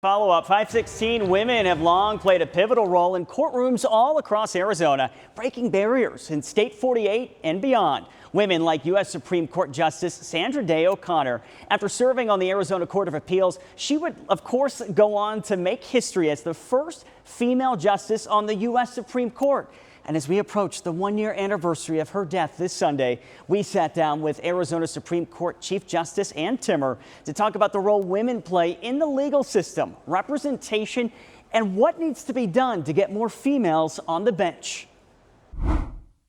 Follow up, 516 women have long played a pivotal role in courtrooms all across Arizona, breaking barriers in State 48 and beyond. Women like U.S. Supreme Court Justice Sandra Day O'Connor. After serving on the Arizona Court of Appeals, she would, of course, go on to make history as the first female justice on the U.S. Supreme Court. And as we approach the one-year anniversary of her death this Sunday, we sat down with Arizona Supreme Court Chief Justice Ann Timmer to talk about the role women play in the legal system, representation, and what needs to be done to get more females on the bench.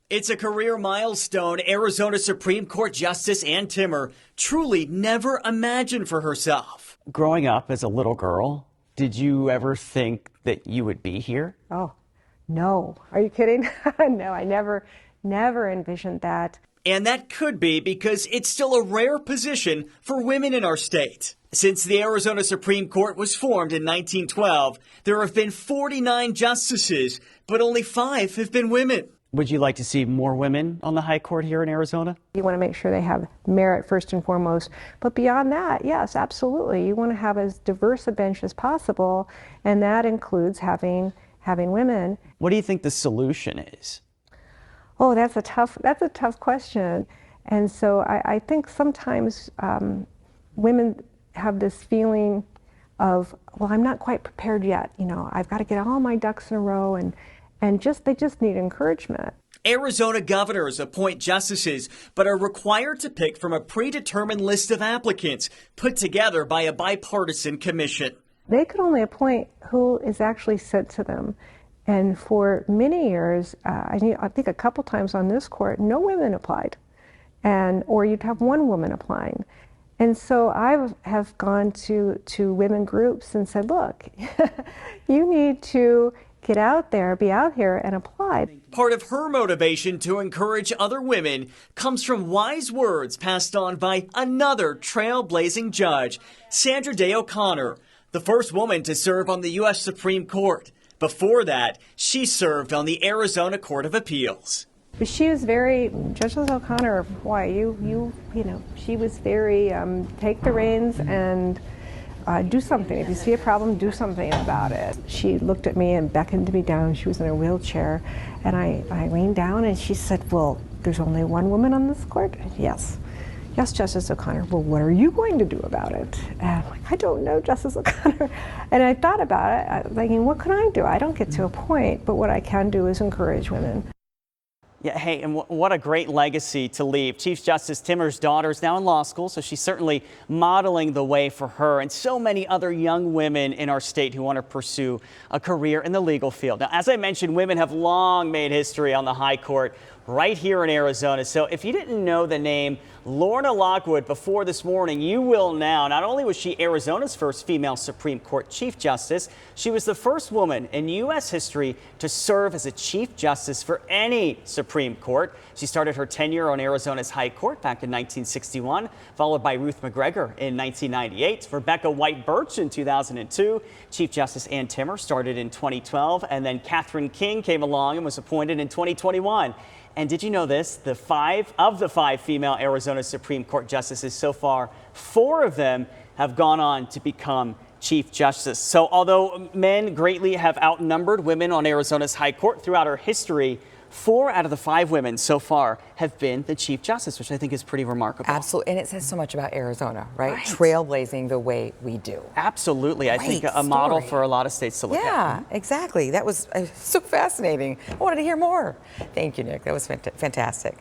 It's a career milestone Arizona Supreme Court Justice Ann Timmer truly never imagined for herself. Growing up as a little girl, did you ever think that you would be here? Oh. No. Are you kidding? No, I never envisioned that. And that could be because it's still a rare position for women in our state. Since the Arizona Supreme Court was formed in 1912, there have been 49 justices, but only 5 have been women. Would you like to see more women on the high court here in Arizona? You want to make sure they have merit first and foremost. But beyond that, yes, absolutely. You want to have as diverse a bench as possible, and that includes having women. What do you think the solution is? Oh, that's a tough question. And so I think sometimes women have this feeling of, well, I'm not quite prepared yet. You know, I've got to get all my ducks in a row, and they just need encouragement. Arizona governors appoint justices, but are required to pick from a predetermined list of applicants put together by a bipartisan commission. They could only appoint who is actually sent to them. And for many years, I think a couple times on this court, no women applied, or you'd have one woman applying. And so I have gone to women groups and said, look, you need to get out there, be out here and apply. Part of her motivation to encourage other women comes from wise words passed on by another trailblazing judge, Sandra Day O'Connor, the first woman to serve on the U.S. Supreme Court. Before that, she served on the Arizona Court of Appeals. She was Justice O'Connor, boy, you know, she was very, take the reins and do something. If you see a problem, do something about it. She looked at me and beckoned me down. She was in a wheelchair, and I leaned down and she said, well, there's only one woman on this court? Yes. Yes, Justice O'Connor. Well, what are you going to do about it? And I'm like, I don't know, Justice O'Connor. And I thought about it, thinking, what can I do? I don't get to a point, but what I can do is encourage women. Yeah, hey, and what a great legacy to leave. Chief Justice Timmer's daughter is now in law school, so she's certainly modeling the way for her and so many other young women in our state who want to pursue a career in the legal field. Now, as I mentioned, women have long made history on the high court right here in Arizona. So if you didn't know the name Lorna Lockwood before this morning, you will now. Not only was she Arizona's first female Supreme Court Chief Justice, she was the first woman in U.S. history to serve as a Chief Justice for any Supreme Court. She started her tenure on Arizona's High Court back in 1961, followed by Ruth McGregor in 1998, Rebecca White Birch in 2002. Chief Justice Ann Timmer started in 2012, and then Catherine King came along and was appointed in 2021. And did you know this? Of the five female Arizona Supreme Court justices so far, 4 of them have gone on to become Chief Justice. So although men greatly have outnumbered women on Arizona's high court throughout our history, 4 out of the 5 women so far have been the Chief Justice, which I think is pretty remarkable. Absolutely. And it says so much about Arizona, right? Trailblazing the way we do. Absolutely. Great I think a model for a lot of states to look at. Yeah, exactly. That was so fascinating. I wanted to hear more. Thank you, Nick. That was fantastic.